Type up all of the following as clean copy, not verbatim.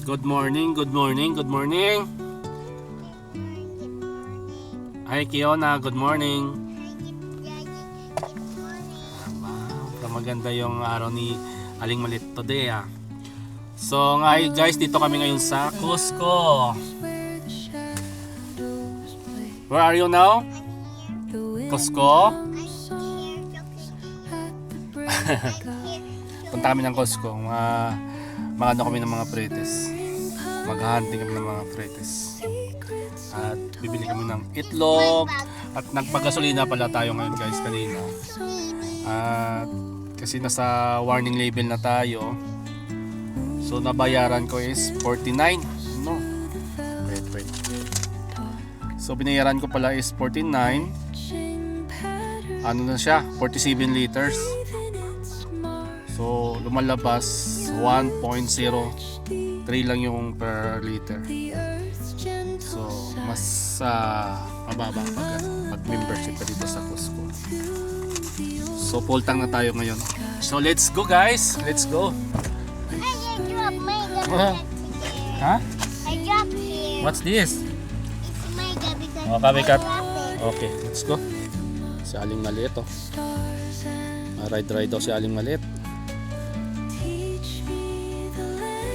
Good morning, good morning, good morning. Hi Kiona, good morning. Wow, maganda yung araw ni Aling Malit today ah. So guys, dito kami ngayon sa Cusco. Where are you now? Cusco? Punta kami ng Cusco. Mga ano kami ng mga pretes. Maghahunting kami ng mga pretes. At bibili kami ng itlog. At nagpagasolina pala tayo ngayon guys kanina. At kasi nasa warning label na tayo. So nabayaran ko is 49. No. Wait. So binayaran ko pala is 49. Ano na siya? 47 liters. So lumalabas 1.03 lang yung per liter. So mas mababa pag membership ka dito sa Cusco. So full tank na tayo ngayon. So let's go guys. Let's go. I dropped my gabby today. Huh? I dropped here. What's this? It's my gabby cat. Oh, kami kat. I dropped it. Okay, let's go. Si Aling Maliit oh. Ride daw si Aling Maliit.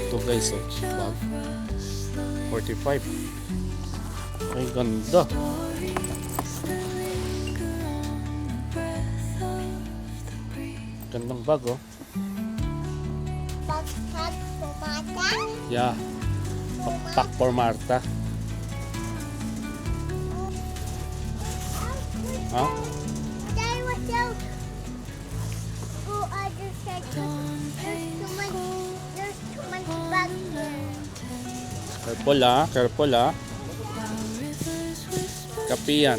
Ito guys oh. Wow. 45. Ay ganda. Gandang bag oh. Backpack for Mata. Yeah. Pack for Marta. Ha? Dad, watch out. Go other side. There's too much bag here. Careful ah. Careful ah. Kapihan.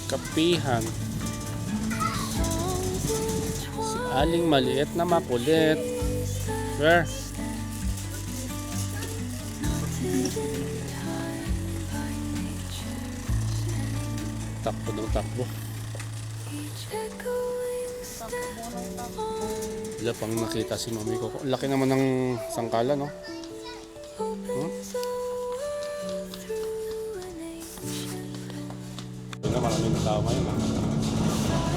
Kapihan. Si Aling Maliit na makulit. Where? Takbo ng takbo. Wala pang nakita si mami ko. Laki naman ng sangkala no? Hmm? Ito na maraming tao ngayon.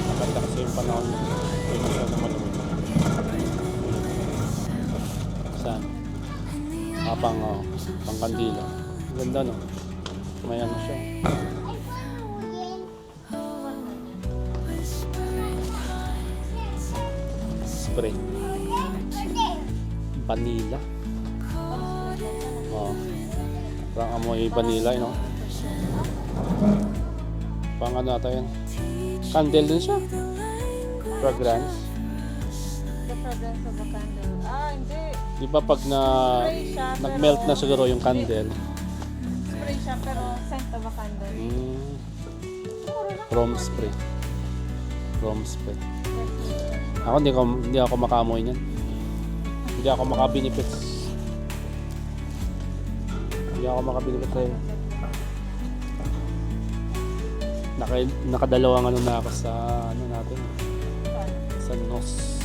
Maganda kasi yung panahon. Ito yung masyado malamig. Saan? Pang kandila. Ganda no? May ano siya. Spray. Vanilla. Oh. Parang amoy vanilla, no? Pang ano ata yan? Candle din siya. Fragrance. The fragrance of a candle. Ah, hindi. Di ba pag Spray siya, nag-melt na siguro yung candle? Spray siya pero scent of a candle. Chrome spray. Chrome spray. Ako hindi ako makaamoy niyan. Hindi ako makabinifits. Hindi ako makabinifits sa'yo. Nakadalawang ano na ako sa ano natin. Sa nose.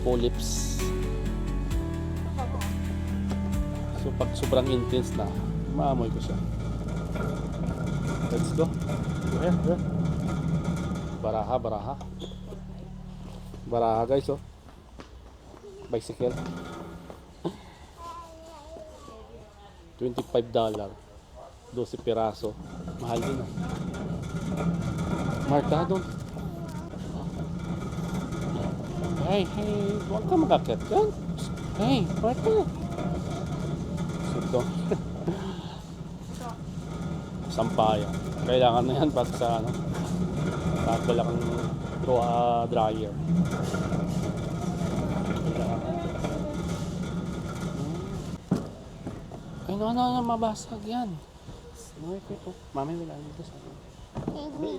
Polyps. So pag sobrang intense na, maamoy ko siya. Let's go. Here. Baraha. Baraha guys oh. Bicycle. $25. 12 piraso. Mahal din ah. Marta doon. Hey, huwag ka makakit yan. Hey, Marta. Suto. Sampayan. Kailangan na yan pag sa ano. Pag wala kang dryer. Ay, no, mabasag yan. Mami, will I this?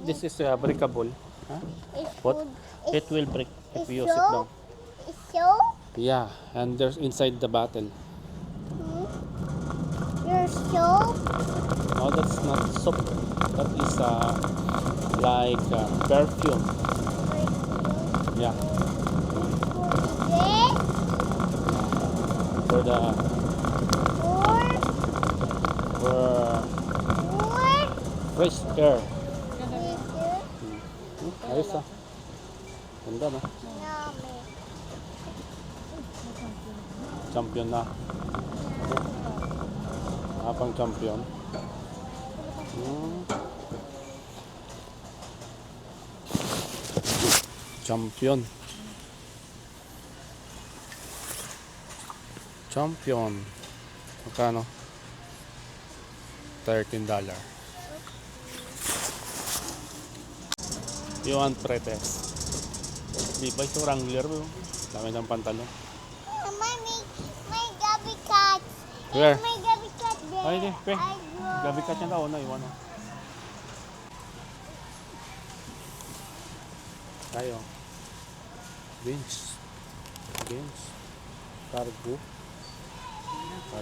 This is breakable. Huh? What? It will break if you use it down. It's so? Yeah, and there's inside the bottle. You're so? No, that's not soap. That is like perfume. Yeah. This? for the for fresh air. Ayos ah. Ganda no? Champion na. Pang champion. Champion. Champion. Magkano? $13. Yung Pretes. Di ba ito Wrangler mo? Dami ng pantalon. Mommy, my Gabby cat. Where? My Gabby cat there. Ay, di. Pe. I draw. Gabi ka niya daw na iwan. Tayo. Bench. Cargo. 36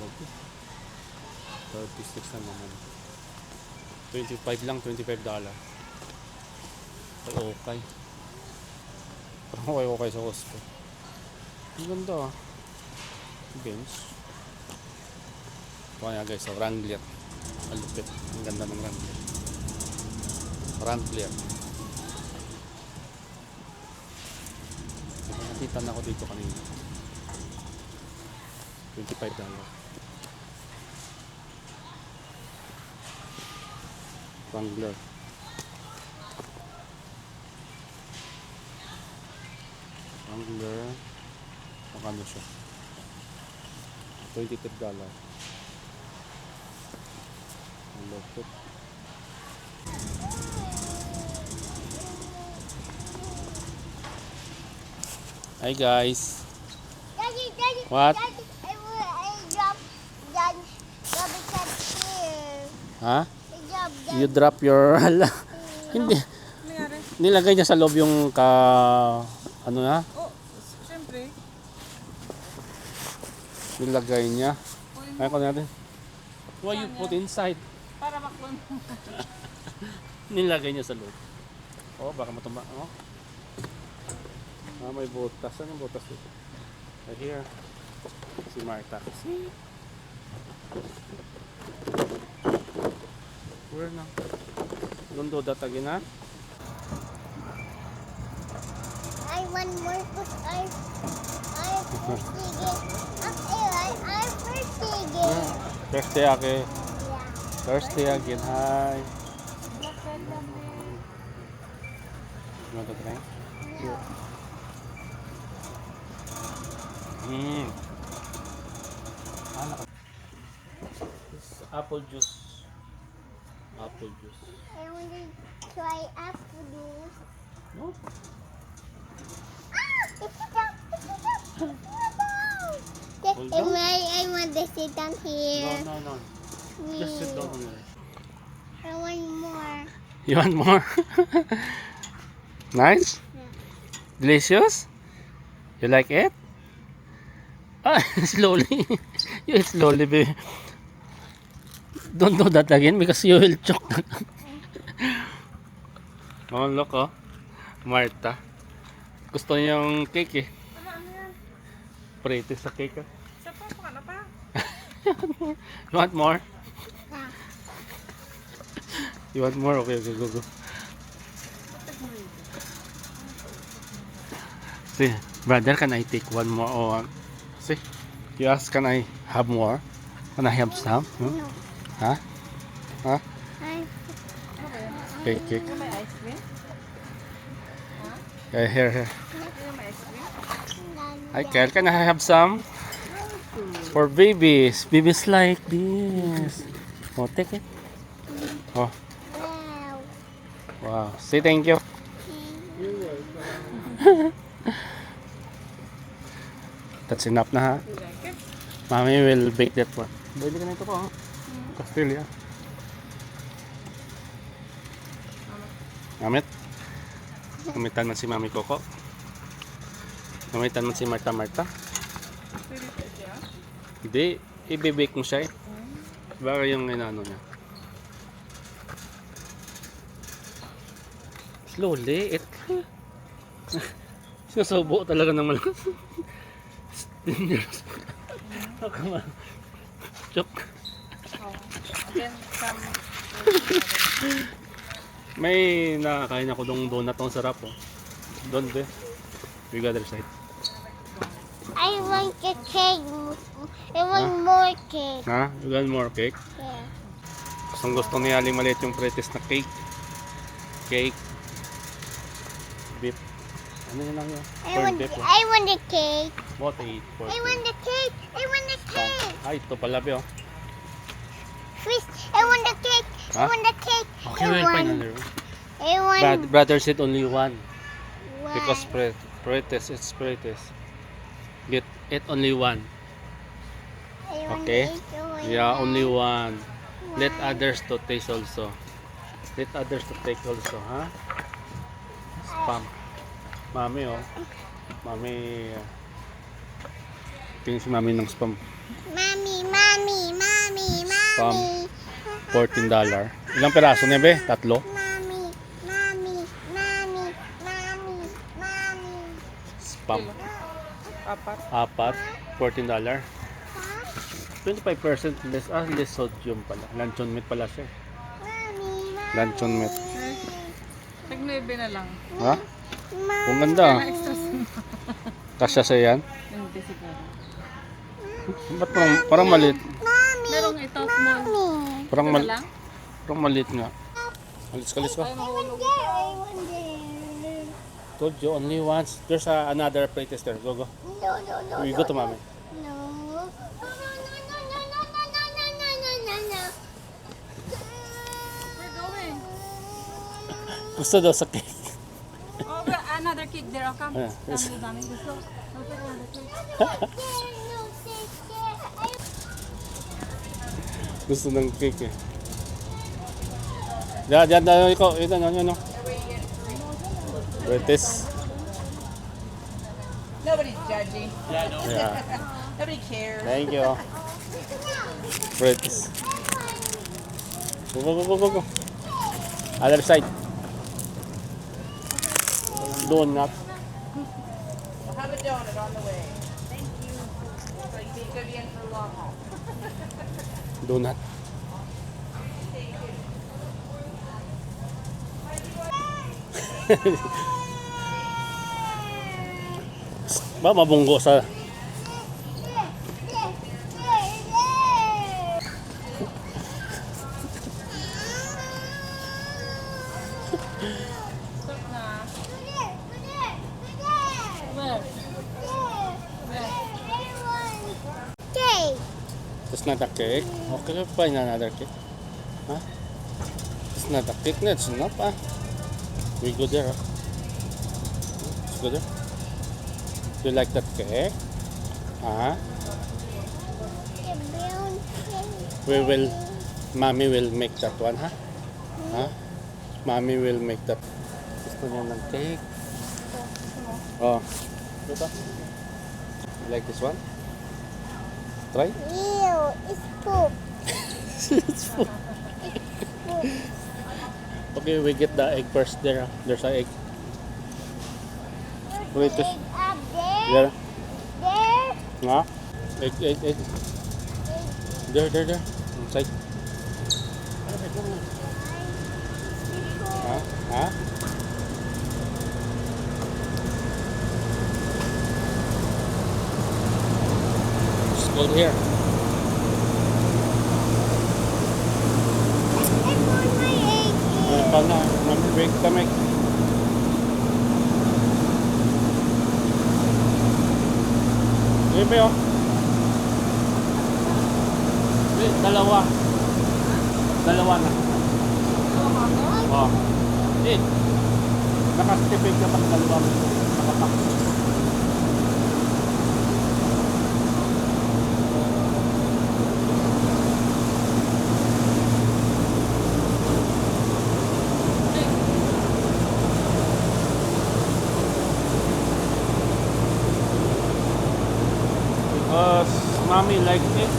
na naman. 25 lang, $25. Ay, okay. Parang okay sa Costco. Ang ganda ah. Bench. Ito nga guys, Wrangler. Malupit. Ang ganda ng Wrangler. Nakita na ako dito kanina. $25. Wrangler. Magkano siya? $23. Ang lupit. Hi guys. Daddy. What? Daddy, I dropped Gabby cat here. Ha? I dropped You drop your hala. Hindi. Nilagay niya sa loob yung ano na? Oh, siyempre. Nilagay niya. Kaya ko natin. Why you put inside? Para maklon. Nilagay niya sa loob. Oh, baka matumba. Oh. May butas. Saan yung butas dito? Right here. Si Marta. See? Where na? Don't do that again, ha? I want more because I thirsty again. I thirsty again. Thirsty again. Yeah. Thirsty again. Hi. You want to drink? Sure. This is apple juice. Apple juice. I want to try apple juice. No? It's down. Hold on. I want to sit down here. No. Just sit down here. I want more. You want more? Nice? Yeah. Delicious? You like it? Ah, slowly. You eat slowly, baby. Don't do that again because you will choke. Oh, look, oh. Marta. Gusto niya yung cake, eh. Ano yan? Pretty sa cake, ah. Isa pa, baka na pa. You want more? Yeah. You want more? Okay, go. See, brother, can I take one more? Oh, see, you ask, can I have more? Can I have some? Hmm? No. Huh? Huh? I Cake. Yung may ice cream? Here. Yung may ice cream? Hi, Kel, can I have some? For babies. Babies like this. Oh, take it. Oh, Wow. wow. Say thank you. That's enough na, ha? You like it? Mommy will bake that one. Pwede ka na ito po, ha? Castilla. Gamit. Gamitan man si Mami Coco. Gamitan man si Marta. Pwede pa siya? Hindi, i-bake mo siya, eh. Baka yung inano niya. Slowly, Sinusubo talaga ng malakas. Chok. Oh. Again, some... May nakakain ako dong donut ang sarap oh. Doon be. We got other side. I want a cake. I want more cake. Ha? You got more cake? Yeah. Gustong gusto ni Aling maliit yung pretis na cake. Cake. Beef. Ano yun lang yun? Corned beef. Oh. I want a cake. What to eat? I want the cake. I want the cake. Ay, ito pala be oh. Fish. I want the cake. I Huh? want the cake. Okay, we'll find another. I want Brother said only one. one. Because pretis, it's pretis. Get it only one. I want Okay. it Yeah, only one. Let One. others to taste also. Let others to take also, ha? Spam. Mami, oh. Mami. Tingin si mami ng spam. Mommy, mommy, mommy, Spam. mommy. $14. Ilang peraso niya, be? Tatlo? Mommy, mommy, mommy, mommy, mommy. Spam. Apat. Apat. $14. Huh? 25% less. Less sodium pala. Luncheon meat pala siya. Mommy, mommy. Luncheon meat. Tag-9 na lang. Ha? Kung ganda. ah. Extra Kasya sa yan. Hindi siguro. Ba't parang maliit? Mommy, Merong ito, small. mommy. Parang, Ito na lang? parang maliit nga. Alis ka. I want there, I want there. Told you only once. There's another plates there. Go. No, no, no, We no, go to no. mommy. No. No, no, no, no, no, no, no, no, no, no, no. We're going. Gusto daw sa cake. Oh, but another cake there. I'll come. Yeah. Come with mommy. Let's go. I'll get another cake. No, sister. Gusto ng cake eh. Diyan, ikaw. Ito, ano. British. Nobody's judging. Yeah. Nobody cares. Thank you. British. Go. Other side. Donut. We'll have a donut on the way. Thank you. So you think you'll be in for a long haul. Donut. Ba mabunggo sa Stop na. Where? Okay. It's not a cake. Okay, we'll find another cake. Huh? It's not a cake. No, it's not. We go there. Let's go there. Do you like that cake? Huh? Mommy will make that one, huh? Huh? Mommy will make that. Gusto niya ng cake. Oh. Diba? You like this one? Try? Ew, it's poop. Okay, we get the egg first there. There's an egg. Wait, this. Up there. There. There. Nga? Egg. There. Inside. Huh? Just go here. I want my egg. Ikaw na. Break kami. Ibe oh. Dalawa na. Oh. Nakastipid ka pang dalawa mo. Nakapak. Because mommy likes it.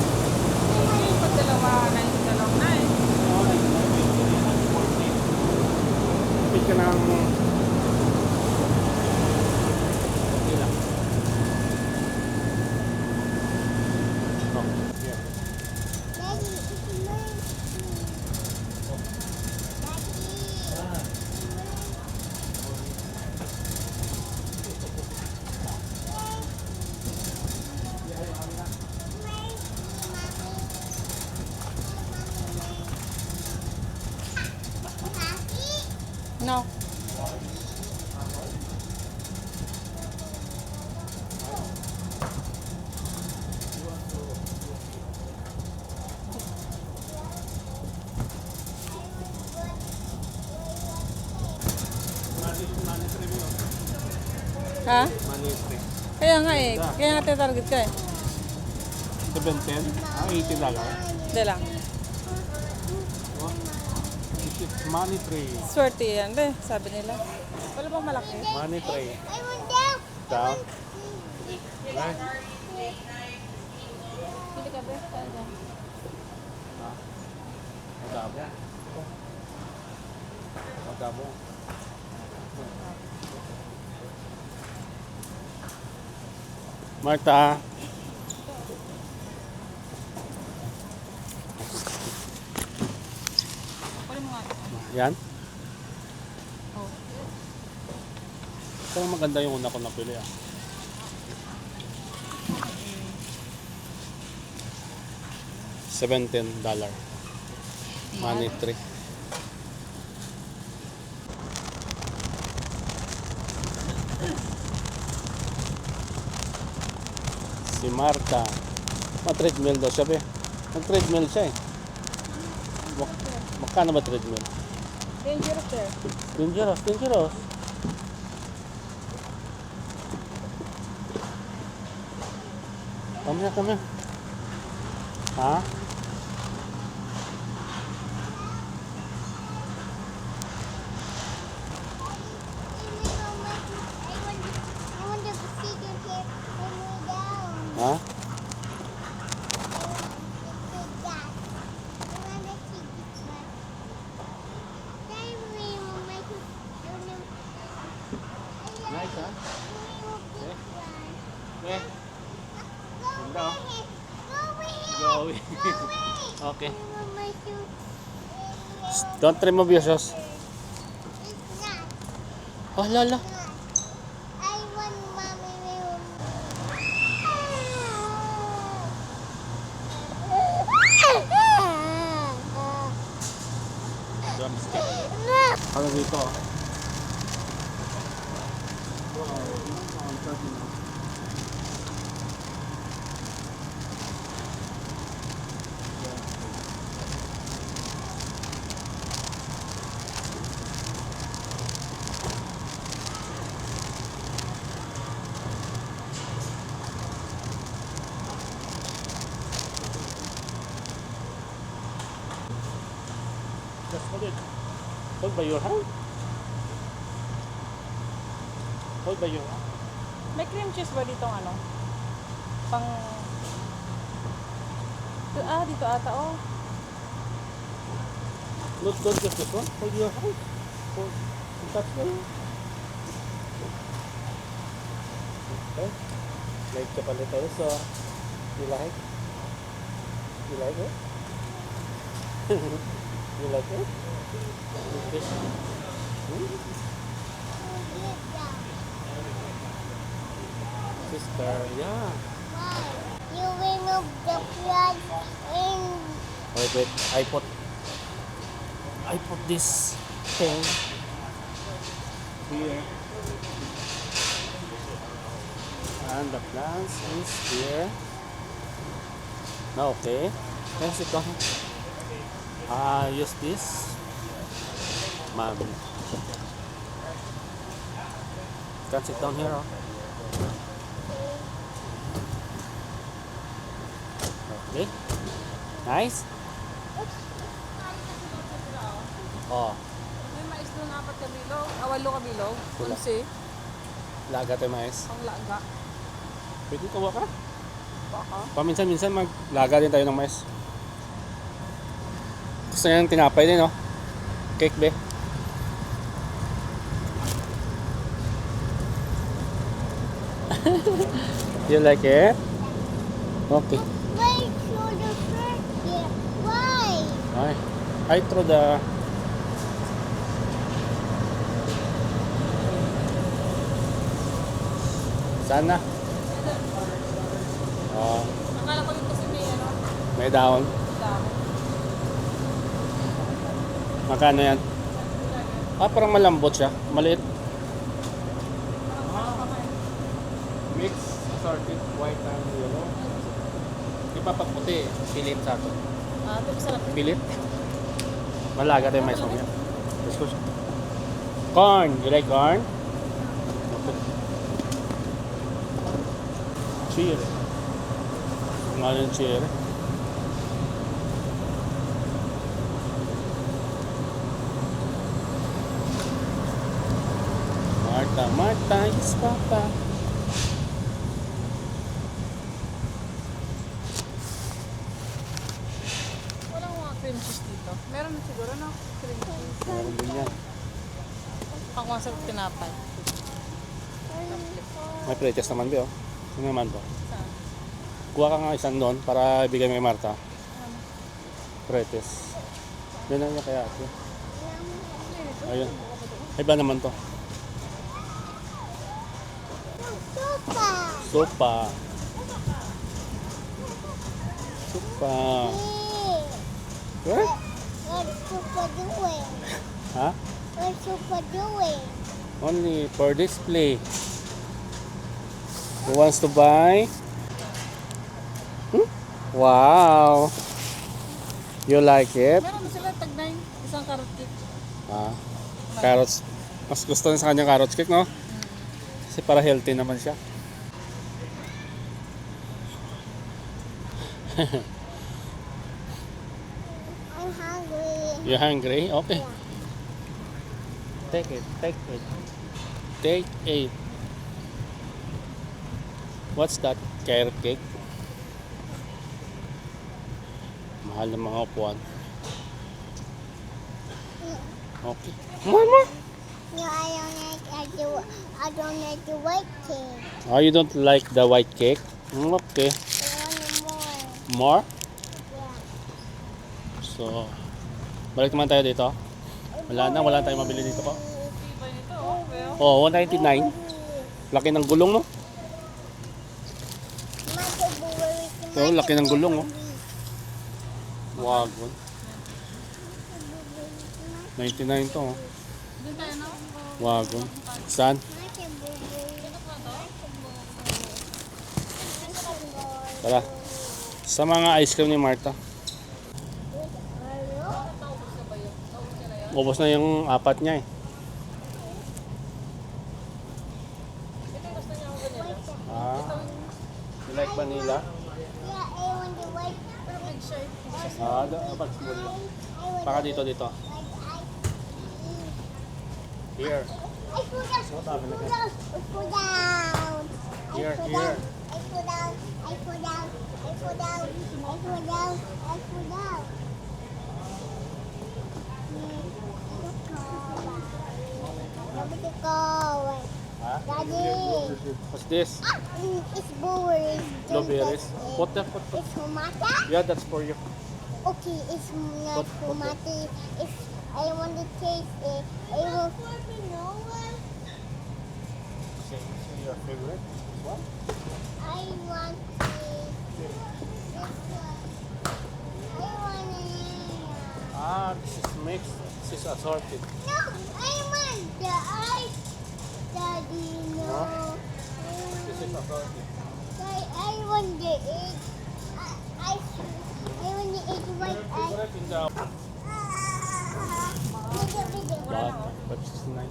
Pag dalawa na yung dalawang na eh. Kapit ka ng... Okay lang. No. Ha? Money free. Kaya nga eh. Kaya nga target ka eh. 710? Ah, $80. Hindi lang. This is money free. Swerte yan, be. Sabi nila. Wala bang malaki? Money free. I want down. Down. Right? Pili ka, be. Saan dyan? Magabo. Magabo. Marta. Kunin mo nga. Yan. Oh. Ito maganda yung una ko napili ah. $17. Money tree. Si Marta. Ma-treadmill daw siya be. Nag-treadmill siya eh. Magkano ba treadmill? Dangerous there. Dangerous, dangerous. Come here, come here. Ha? I want the procedure here. Put me down. Ha? Nice, ha? Okay. Ganda, oh. Go away. Okay. Don't remove your shoes. Oh, lala. I want mommy room. Drumstick. Ano dito? Just hold it. Hold by your hand. Hold by your hand. May cream cheese ba ditong ano? Pang... dito ata, oh. Not just this one. Hold your hand. Hold. Touch them. Okay. Like chocolate also. You like? You like it? You like it? Okay. Sister, yeah. You remove the plug in. Wait. I put this thing here. And the plants is here. Now, okay. Then sit down. Use this. Ma'am. Can sit down here. Oh. Okay. Nice. Oh, May mais doon 4 kabilog. 8 kabilog. Wala. 11. laga tayo mais. Ang laga. Pwede tawa ka. Baka. Paminsan-minsan maglaga din tayo ng mais. Gusto niya ng tinapay din, no? Cake, be. You like it? Okay. Why throw the first here? Why? I throw the... Sana. Oh, Akala ko dito kasi may ano. may dahon. Dami. Magkano yan? Ah, parang malambot siya. Maliit. Mix, assorted, white and yellow. Di ba pag puti, pilit sa ito. Ah, ito masarap. Pilit. Malaga tayo may song yan. Let's go. Corn. You like corn? Okay. Cheer. Nga yung cheer. Marta, Marta, yes, Papa. Walang mga cream cheese dito. Meron na siguro, no? Cream cheese. Meron din yan. Pang masarap tinapay. May pretest naman, Bio. Ano naman to? Saan? Kuha ka nga isang doon para ibigay mo kay Marta. Pretest. Yun lang niya kaya ate. Ayun. Iba naman to. Sopa. Sopa. Sopa. Hey, What? what's Sopa doing? Ha? What's Sopa doing? Only for display. Who wants to buy? Wow. You like it? Meron mo sila tag-9. Isang carrot cake. Ah, carrots. Mas gusto niya sa kanya carrots cake, no? Kasi para healthy naman siya. I'm hungry. You hungry? Okay. Take it, take it. Take it. What's that? Carrot cake? Mahal ng mga upuan. Okay. More, more. No, I don't like the white cake. Oh, you don't like the white cake? Okay. I want more. More? Yeah. So, balik naman tayo dito. Wala tayong mabili dito po. Iba nito. Oh, well. Oh, 199. Laki ng gulong, no? Oh, laki ng gulong, oh. Wag. 99 to, oh. Doon tayo na. Wag. Saan? Tara. Sa mga ice cream ni Marta. Ubos na yung apat niya, eh. Ah. You like vanilla? Yeah, I want the white. Ah, dapat small lang. Baka dito. Here. I put down. What happened again? I put down. Here, I put here. down. I put down. I put down. I put down. I put down. I put down. Ah? Daddy. What's this? It's blueberries. Blueberries. Put. It's tomato. Yeah, that's for you. Okay, it's not Put tomato. It's I want to taste it. I will. Say your favorite. This one? I want this one. I want it. Ah, this is mixed. This is assorted. No, I want the ice. Daddy, no. This is assorted. I want the egg. I want the egg white ice. Put it in the but 69.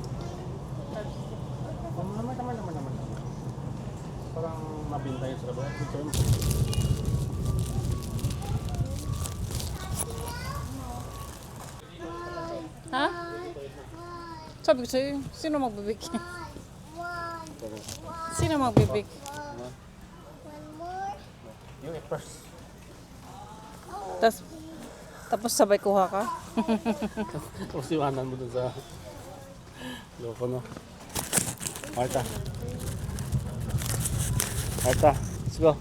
Naman. Parang mabinta yun sa labas. Ha? Sabi ko sa'yo, sino magbibig? Sino magbibig? One more. You eat first. Tapos sabay kuha ka? Tapos iwanan mo dun sa loko, no? Marta, let's go.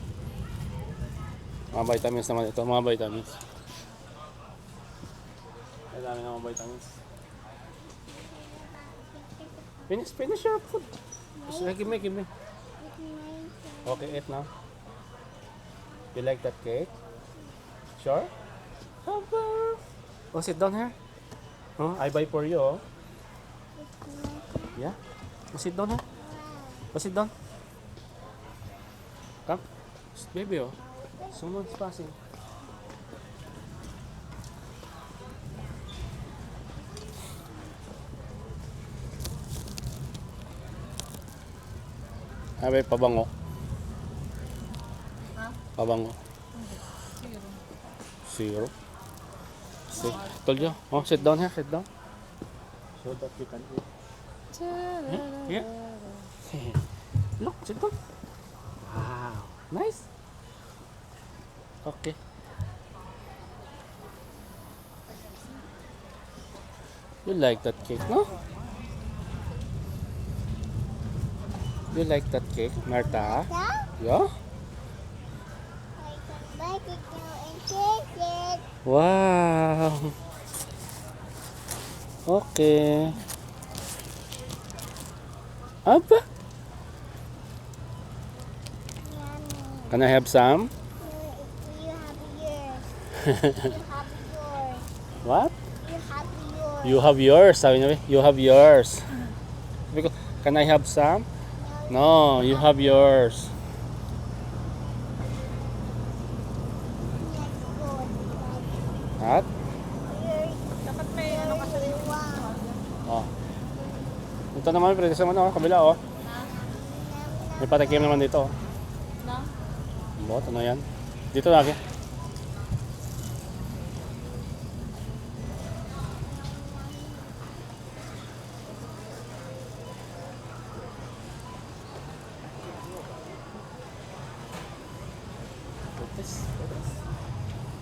Mga vitamins naman ito, mga vitamins. Ang dami ng mga vitamins. Finish your food. So, give me. Okay, eat now. You like that cake? Sure? Oh, sit down here. Oh, I buy for you. Oh. Yeah? Go sit down, huh? Go sit down. Come. Shh, baby, oh. Someone's passing. May pabango. Ha? Pabango. Zero. Zero. See, told you. Oh, sit down here, sit down. So that you can eat. Yeah. Look, sit down. Wow, nice. Okay. You like that cake, no? You like that cake, Martha? Yeah? I can bite it now and taste it. Wow. Okay. Apa? Yummy. Can I have some? You have yours. You have yours. What? You have yours. You have yours, sabi niya. You have yours. Sabi ko, can I have some? No, you have yours. That's good. What? Dapat may ano ka sa Yours. Wow. Oh. Ito naman, pwede sa ano, kabila, oh. May patikim naman dito, oh. na? Bot, ano yan? Dito lagi.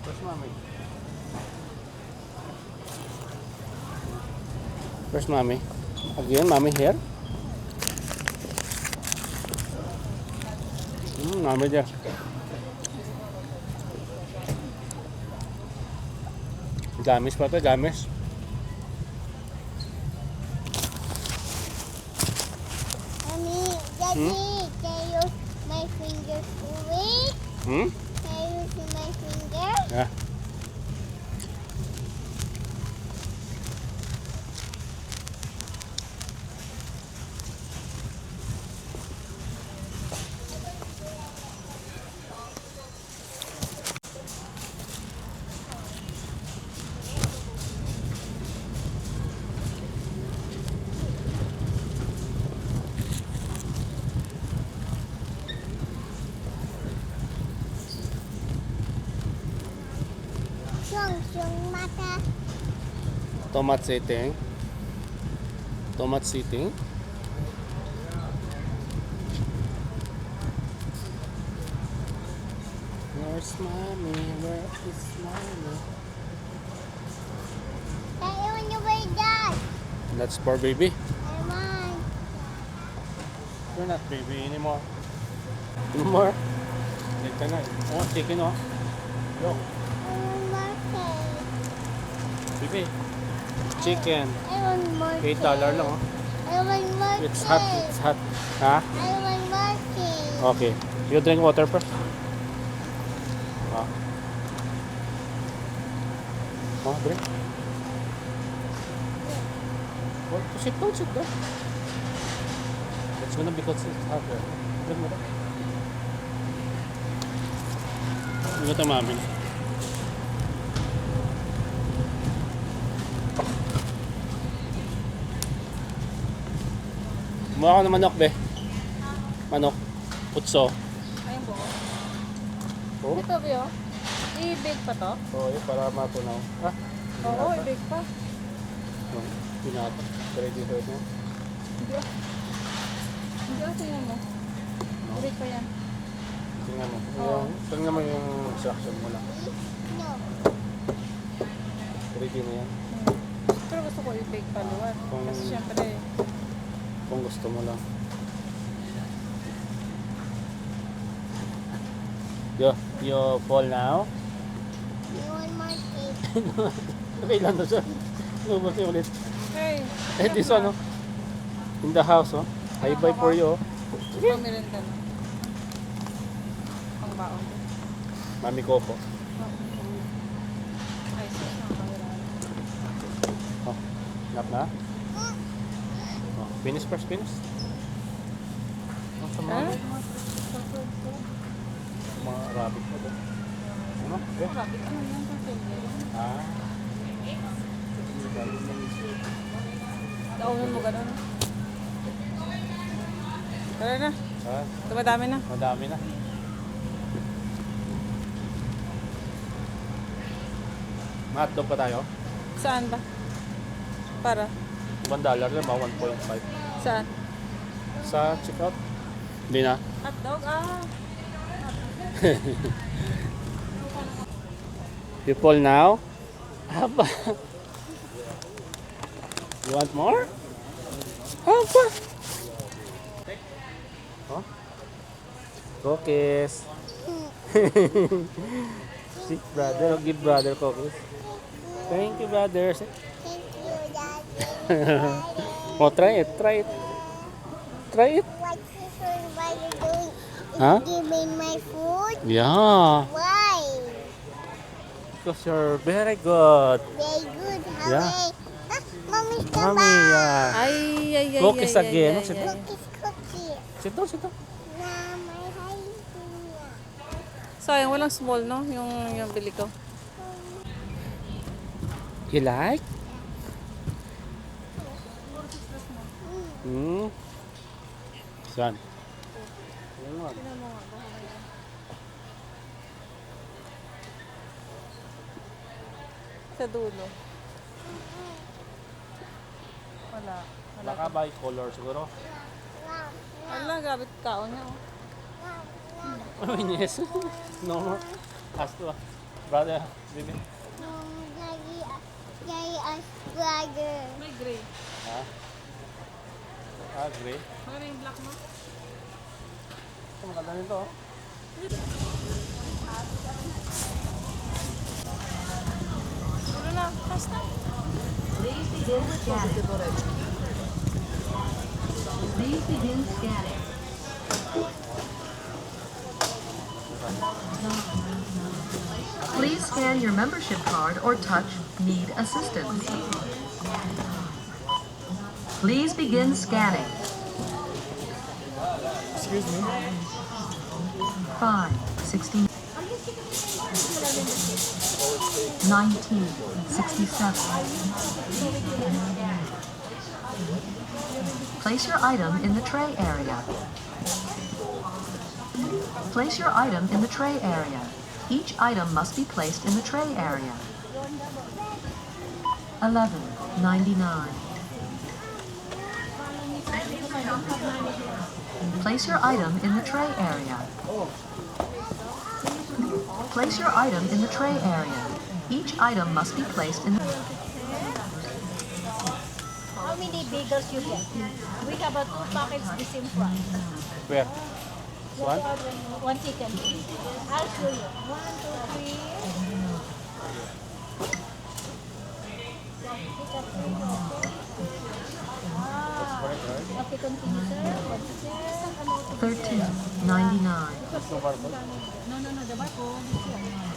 Where's mommy? Where's mommy? Again, mommy here? Mommy there. Gamis pa to, gamis. Mommy, Daddy, can you use my fingers to eat? Hmm? Can you use my fingers? Yeah. Sung mata. Tomat sitting. Tomat sitting. Where's mommy? Where is mommy? I want to wear that. That's for baby. I want. You're not baby anymore. No more. Like ka na. Oh, chicken oh. Look, I want more cake. baby. Chicken. I want more $8 cake. lang oh. I want more It's cake. hot, it's hot. Ha? I want more cake. Okay. You drink water first. Oh. Oh, drink. Well, sit down, sit down. It's gonna because it's hot there. Drink mo. Hindi ito mami. Mukha ko ng manok, be. Manok. Putso. Ayun buo. Oh? Ito, Bio. I-bake pa to? Oo, para matunaw. Ah, Oo, i-bake pa. pinata. Ready to mo. Hindi ah. Hindi ah, tingnan mo. I-bake pa yan. Tingnan mo. Oo. Tingnan mo yung instruction mo lang. No. Ready na yan. Pero gusto ko i-bake pa luwan. Kasi syempre, Kung gusto mo lang. You fall now? You want more cake. Okay lang na siya. Lumos yung ulit. hey, Eh, this one, oh. In the house, oh. I buy for you, oh. Pamirin ka na. Pang baon. Mami Coco. Ay, sis, nakakawala. Oh, nap na? Oh. Finish first, finish. Ang sama. Ha? Mga rabbit mo doon. Ano? Okay. Rabbit, ano yan? Ah. Daunan mo ganun. Tara na. Ah, Tumadami na. madami na. Ma-hotdog pa tayo? Saan ba? Para? $1 lang ba? 1.5. Saan? Sa checkout? Hindi na. Hotdog? Ah. You full now? Haba. You want more? Haba. Oh? Cookies. See, brother. Give brother cookies. Thank you, brother. Thank you, Daddy. Oh, try it. Try it. Try it. What are you doing? Huh? Giving my food? Yeah. Why? Because you're very good. Very good. How Yeah. Mommy's Mommy, yeah. Ay, ay, ay, Cookies ay, ay, again. ay, Sit ay, down. ay. Cookies. Sit down, sit down. Nah, my high. Sayang, walang small, no? Yung bili ko. You like? Hmm. Saan? Sa dulo. Wala. Wala. Baka by color siguro. Wala, gabit kaon niya. Oh. Oh, yes. No more. Ask to brother, baby. Daddy as brother. May gray. Ha? Ah, gray. May ring black mo? Ito, maganda nito. Oh. Dulo na. Basta. Please begin scanning. Please scan your membership card or touch need assistance. Please begin scanning. Excuse me. 5, 16, 19, 67. Place your item in the tray area. Place your item in the tray area. Each item must be placed in the tray area. 11.99. Place your item in the tray area. Place your item in the tray area. Each item must be placed in the... How many bagels you get? We have a 2 packets the same price. Where? One? One chicken. I'll show you. 1, 2, 3. Okay, continue, sir. One chicken. $13.99. No, the barcode.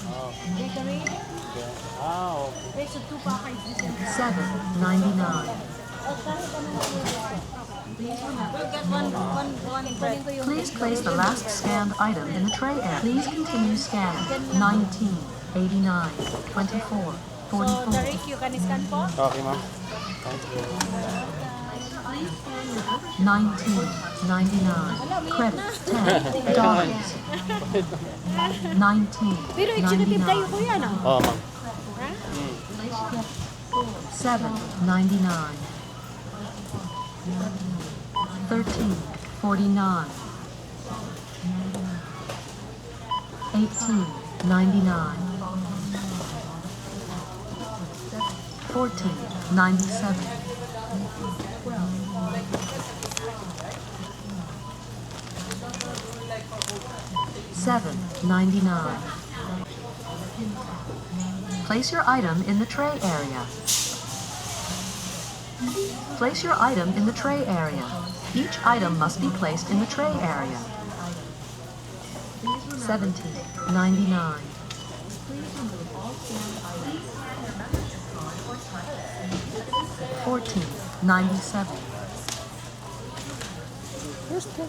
Oh, Bakery. okay. Ah, okay. There's a 2 packets the same price. $7.99. O kahit ano na yun. We'll get one bread. Please place the last scanned item in the tray area. Please continue scanning. 19, 89, 24, So, 44. the rate you can scan po? Okay, ma'am. Thank you. 19, 99, credit, $10, 19, Pero executive kayo 99, po yan, ah. Oh, ma'am. 7.99, 13.49, 18.99, 14.97. $7.99. Place your item in the tray area. Place your item in the tray area. Each item must be placed in the tray area. $17.99. $14.97. Where's the...